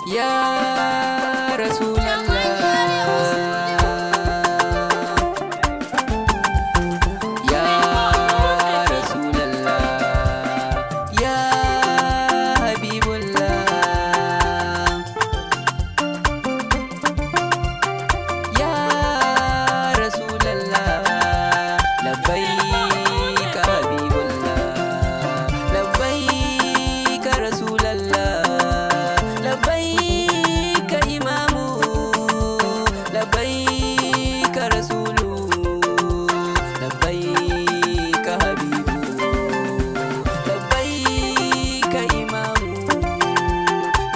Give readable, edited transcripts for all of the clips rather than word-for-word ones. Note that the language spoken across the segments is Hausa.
Ya Rasulallah, Ya Rasulallah, Ya Habibullah, Ya Rasulallah, labbaik Habibullah, labbaik Rasulallah, labbaik Imamu, labbaik Rasulu, labbaik Habibu, labbaik Imamu,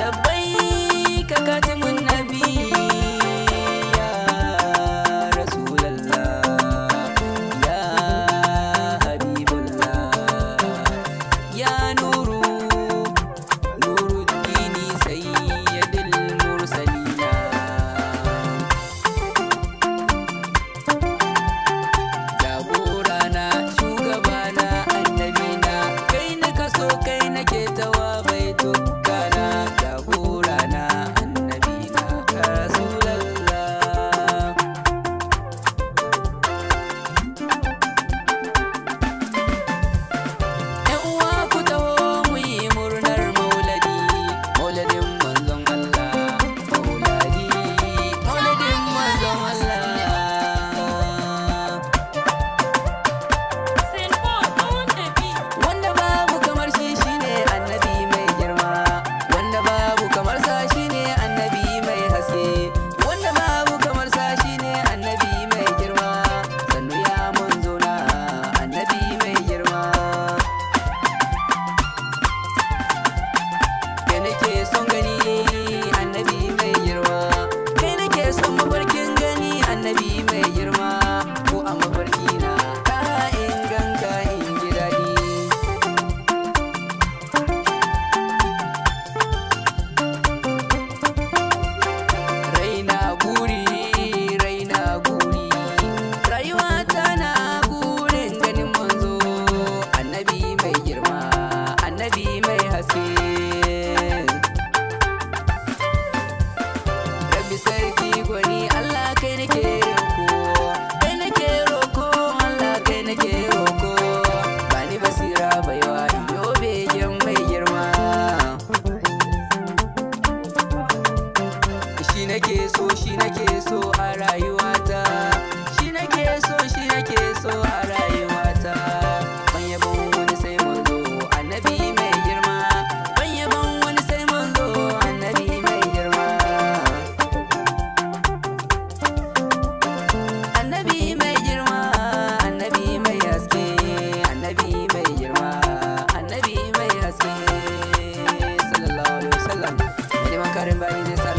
labbaik Katimun Nabi, Ya Rasulallah, Ya Habibullah, Ya Nuru, Nuruddini Sayyidul Mursalina, jagorana, shugabana, annabina, kai na kaso kai nake tawa bai dukkana, jagorana, annabina, Rasulallah. ‘Yan uwa ku taho mu yi murnar mauladi, mauladin manzon Allah, mauladin manzon Allah. Wanda babu kamar shi shine annabi mai girma, wanda babu kamar sa shine annabi mai haske, wanda babu kamar sa shine annabi mai girma, sannu ya manzona annabi mai girma. Kai nake son gani annabi mai girma, kai nake son mafarkin gani annabi mai girma, ko a mafarki na ka inganta in ji daɗi. Raina guri, rayuwata na gurin ganin manzo, annabi mai girma, annabi mai haske. Rabbi sarki gwani Allah kai nake roko, Allah kai nake roko, bani basira baiwa iyo begen mai girma. Shi nake so a rayuwata, shi nake so a rayuwata, ban yabon wani sai manzo annabi mai girma, ban yabon wani sai manzo annabi mai girma, annabi mai girma, annabi mai haske, annabi mai girma, annabi mai haske, sallallahu alaihi wasallam. Neman karin bayani zai sa